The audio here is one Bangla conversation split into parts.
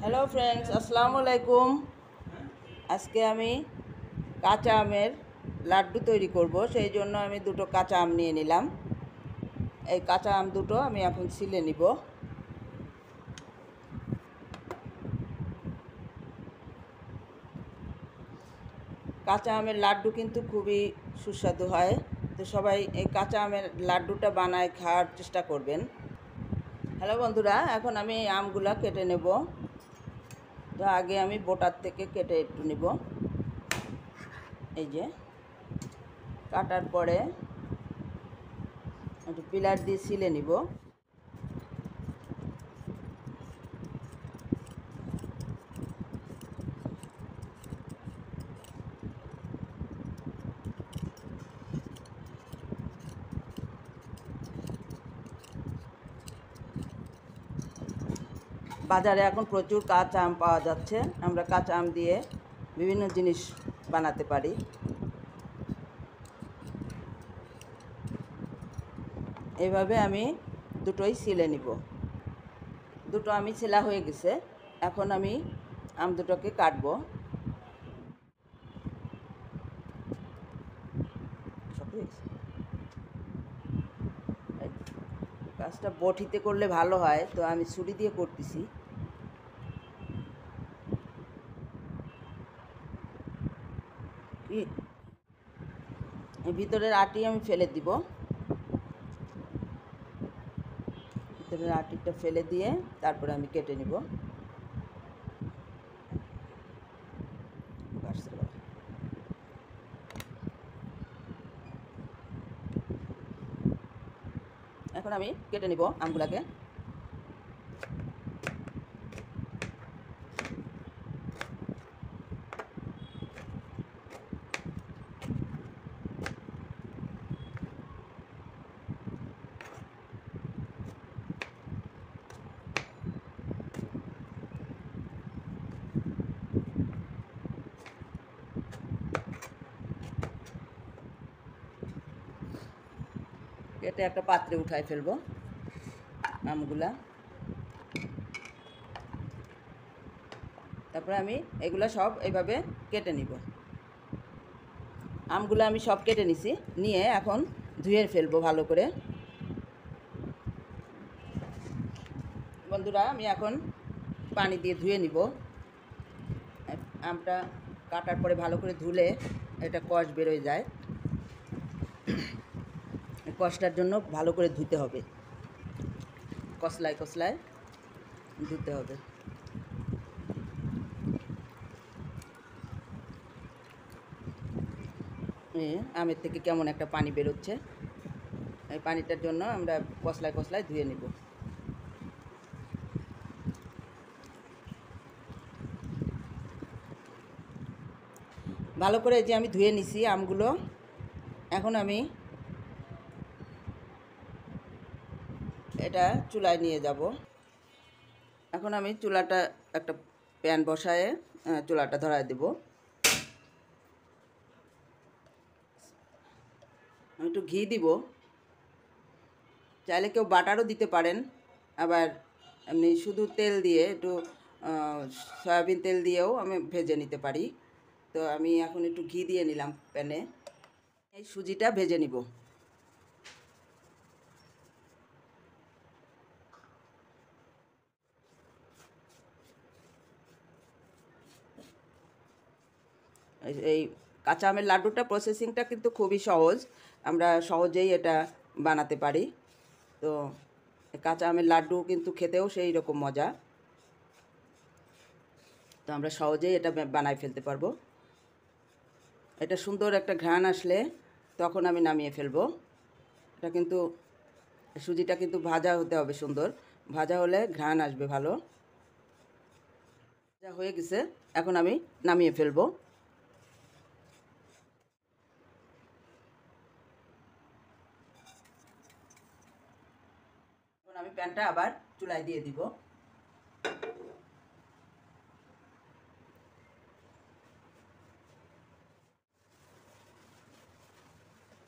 হ্যালো ফ্রেন্ডস, আসসালামু আলাইকুম। আজকে আমি কাঁচা আমের লাড্ডু তৈরি করব, সেই জন্য আমি দুটো কাঁচা আম নিয়ে নিলাম। এই কাঁচা আম দুটো আমি এখন ছিলে নিব। কাঁচা আমের লাড্ডু কিন্তু খুবই সুস্বাদু হয়, তো সবাই এই কাঁচা আমের লাড্ডুটা বানায় খাওয়ার চেষ্টা করবেন। হ্যালো বন্ধুরা, এখন আমি এই আমগুলা কেটে নেব। তো আগে আমি বোটার থেকে কেটে একটু নেব। এই যে কাটার পরে একটু পিলার দিয়ে ছিলে নিব। বাজারে এখন প্রচুর কাঁচা আম পাওয়া যাচ্ছে, আমরা কাঁচা আম দিয়ে বিভিন্ন জিনিস বানাতে পারি। এইভাবে আমি দুটোই ছিলে নিব। দুটো আমি ছেলা হয়ে গেছে, এখন আমি আম দুটোকে কাটবো। কাজটা বটিতে করলে ভালো হয়, তো আমি ছুরি দিয়ে করতেছি। ভিতরের আটি আমি ফেলে দিব। ভিতরের আটিটা ফেলে দিয়ে তারপরে আমি কেটে নিব। এখন আমি কেটে নিব আমগুলাকে। কেটে একটা পাত্রে উঠায় ফেলবো আমগুলা। তারপরে আমি এগুলো সব এইভাবে কেটে নিব। আমগুলো আমি সব কেটে নিছি, নিয়ে এখন ধুয়ে ফেলবো ভালো করে। বন্ধুরা, আমি এখন পানি দিয়ে ধুয়ে নিব। আমটা কাটার পরে ভালো করে ধুলে এটা কষ বেরোয় যায়। কষটার জন্য ভালো করে ধুতে হবে, কসলায় কসলায় ধুতে হবে। আমের থেকে কেমন একটা পানি বেরোচ্ছে, এই পানিটার জন্য আমরা কসলায় কসলায় ধুয়ে নিব। ভালো করে যে আমি ধুয়ে নিছি আমগুলো, এখন আমি এটা চুলায় নিয়ে যাব। এখন আমি চুলাটা একটা প্যান বসায়ে চুলাটা ধরায় দেব। আমি একটু ঘি দিব, চাইলে কেউ বাটারও দিতে পারেন, আবার এমনি শুধু তেল দিয়ে একটু সয়াবিন তেল দিয়েও আমি ভেজে নিতে পারি। তো আমি এখন একটু ঘি দিয়ে নিলাম প্যানে। এই সুজিটা ভেজে নিব। এই কাঁচা আমের লাড্ডুটা প্রসেসিংটা কিন্তু খুবই সহজ, আমরা সহজেই এটা বানাতে পারি। তো কাঁচা আমের লাড্ডু কিন্তু খেতেও সেই রকম মজা, তো আমরা সহজেই এটা বানাই ফেলতে পারবো। এটা সুন্দর একটা ঘ্রাণ আসলে তখন আমি নামিয়ে ফেলবো। এটা কিন্তু সুজিটা কিন্তু ভাজা হতে হবে, সুন্দর ভাজা হলে ঘ্রাণ আসবে ভালো। ভাজা হয়ে গেছে, এখন আমি নামিয়ে ফেলবো। এখন আমি প্যানটা আবার চুলায় দিয়ে দিব।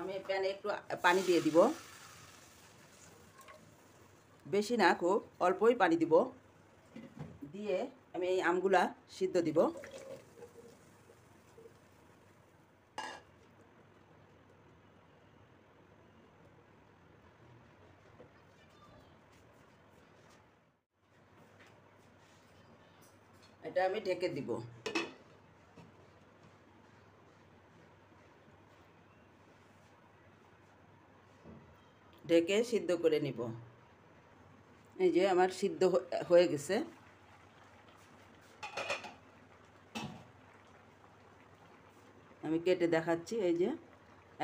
আমি প্যানে একটু পানি দিয়ে দিব, বেশি না, খুব অল্পই পানি দিব। দিয়ে আমি এই আমগুলা সিদ্ধ দিব। এটা আমি ঢেকে দিব। ঢেকে সিদ্ধ করে নিব। এই যে আমার সিদ্ধ হয়ে গেছে। আমি কেটে দেখাচ্ছি। এই যে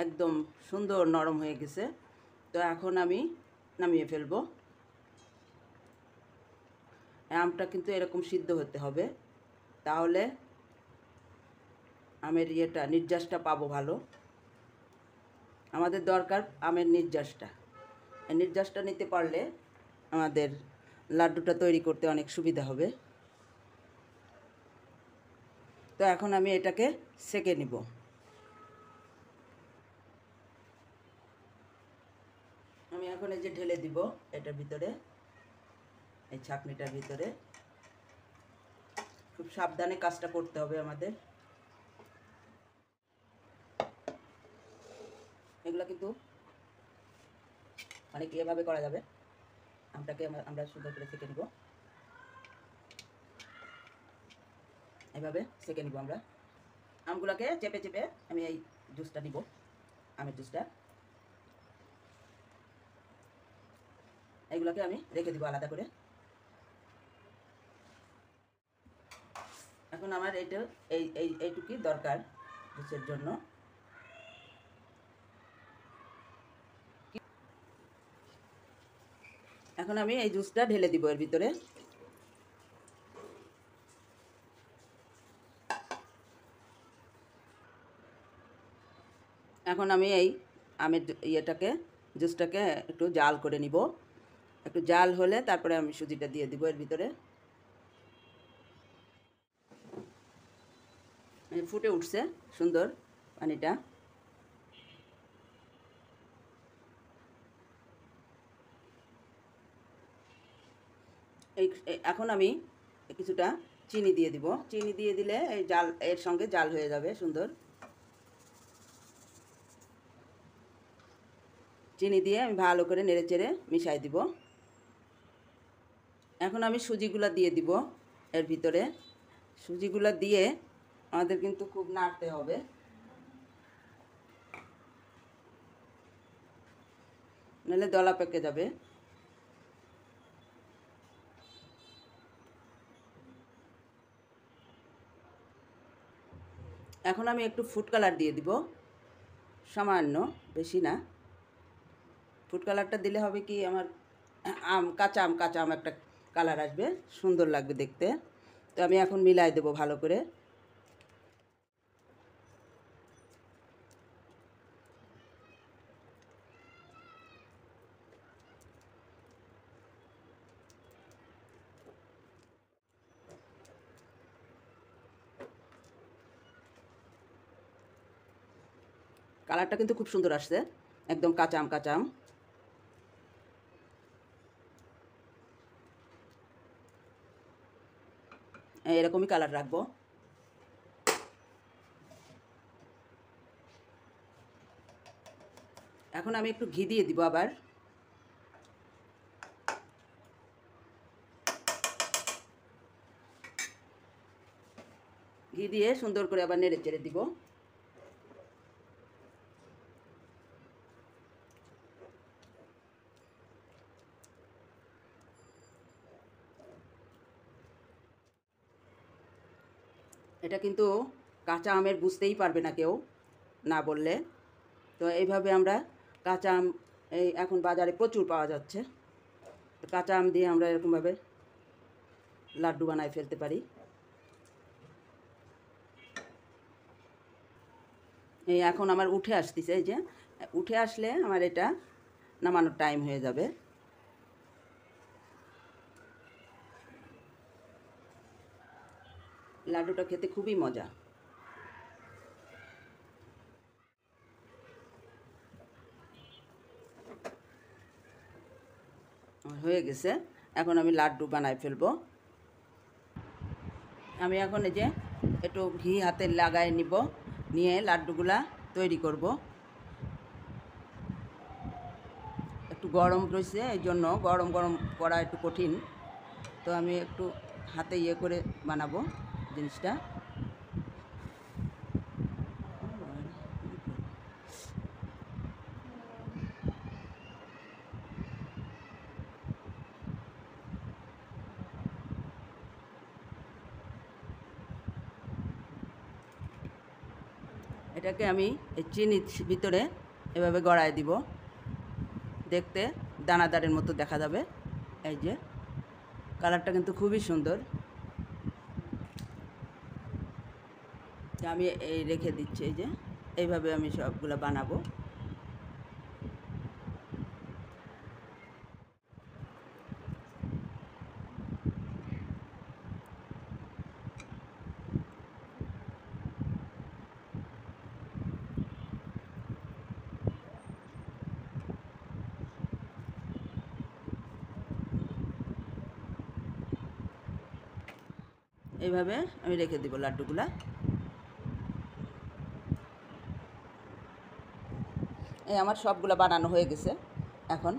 একদম সুন্দর নরম হয়ে গেছে। তো এখন আমি নামিয়ে ফেলবো। আমটা কিন্তু এরকম সিদ্ধ হতে হবে, তাহলে আমের নির্যাসটা পাবো ভালো। আমাদের দরকার আমের নির্যাসটা। এই নির্যাসটা নিতে পারলে আমাদের লাড্ডুটা তৈরি করতে অনেক সুবিধা হবে। তো এখন আমি এটাকে সেঁকে নিব। আমি এখন এই যে ঢেলে দিব এটার ভিতরে, এই ছাঁকনিটার ভিতরে। খুব সাবধানে কাজটা করতে হবে আমাদের। এগুলো কিন্তু অনেক এভাবে করা যাবে। আমটাকে আমরা সুন্দর করে সেঁকে নিব। এভাবে সেঁকে নিব আমরা। আমগুলোকে চেপে চেপে আমি এই জুসটা নিব, আমের জুসটা। এইগুলোকে আমি রেখে দিব আলাদা করে। এখন আমার এইটুকুই দরকার জুসের জন্য। এখন আমি এই জুসটা ঢেলে দিব এর ভিতরে। এখন আমি এই আমের জুসটাকে একটু জাল করে নিব। একটু জাল হলে তারপরে আমি সুজিটা দিয়ে দিব এর ভিতরে। ফুটে উঠছে সুন্দর পানিটা। এখন আমি কিছুটা চিনি দিয়ে দিব। চিনি দিয়ে দিলে এই জাল এর সঙ্গে জাল হয়ে যাবে সুন্দর। চিনি দিয়ে আমি ভালো করে নেড়ে চেড়ে মিশাই দিব। এখন আমি সুজিগুলো দিয়ে দিব এর ভিতরে। সুজিগুলো দিয়ে আমাদের কিন্তু খুব নাড়তে হবে, নাহলে দলা পেকে যাবে। এখন আমি একটু ফুড কালার দিয়ে দিব, সামান্য, বেশি না। ফুড কালারটা দিলে হবে কি, আমার কাঁচা আম একটা কালার আসবে, সুন্দর লাগবে দেখতে। তো আমি এখন মিলাই দেবো ভালো করে। কালারটা কিন্তু খুব সুন্দর আসছে, একদম কাঁচা আম। এরকমই কালার রাখবো। এখন আমি একটু ঘি দিয়ে দিব আবার। ঘি দিয়ে সুন্দর করে আবার নেড়ে চেড়ে দিব। এটা কিন্তু কাঁচা আমের বুঝতেই পারবে না কেউ না বললে। তো এইভাবে আমরা কাঁচা আম এখন বাজারে প্রচুর পাওয়া যাচ্ছে। কাঁচা আম দিয়ে আমরা এরকমভাবে লাড্ডু বানায় ফেলতে পারি। এখন আমার উঠে আসতেছে, এই যে উঠে আসলে আমার এটা নামানোর টাইম হয়ে যাবে। লাড্ডুটা খেতে খুবই মজা। হয়ে গেছে, এখন আমি লাড্ডু বানায় ফেলবো। আমি এখন এই যে একটু ঘি হাতে লাগায় নিব, নিয়ে লাড্ডুগুলা তৈরি করব। একটু গরম রয়েছে, এই জন্য গরম গরম করা একটু কঠিন, তো আমি একটু হাতে ইয়ে করে বানাবো জিনিসটা। এটাকে আমি এই চিনির ভিতরে এভাবে গড়ায় দিব, দেখতে দানাদারের মতো দেখা যাবে। এই যে কালারটা কিন্তু খুবই সুন্দর। আমি এই রেখে দিচ্ছি, এই যে এইভাবে আমি সবগুলো বানাবো। এইভাবে আমি রেখে দিব লাড্ডুগুলা। এই আমার সবগুলো বানানো হয়ে গেছে। এখন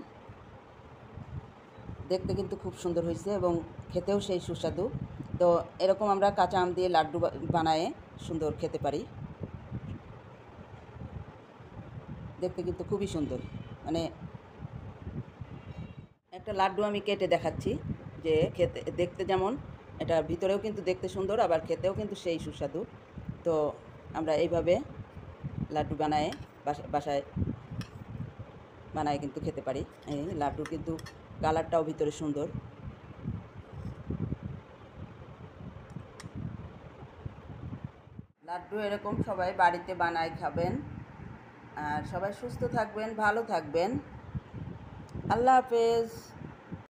দেখতে কিন্তু খুব সুন্দর হয়েছে এবং খেতেও সেই সুস্বাদু। তো এরকম আমরা কাঁচা আম দিয়ে লাড্ডু বানায়ে সুন্দর খেতে পারি। দেখতে কিন্তু খুবই সুন্দর, মানে একটা লাড্ডু আমি কেটে দেখাচ্ছি যে খেতে দেখতে যেমন, এটা ভিতরেও কিন্তু দেখতে সুন্দর, আবার খেতেও কিন্তু সেই সুস্বাদু। তো আমরা এইভাবে লাড্ডু বানায়ে বাসায় বানায় কিন্তু খেতে পারি। এই লাড্ডুর কিন্তু কালারটাও ভিতরে সুন্দর। লাড্ডু এরকম সবাই বাড়িতে বানায় খাবেন, আর সবাই সুস্থ থাকবেন, ভালো থাকবেন। আল্লাহ হাফেজ।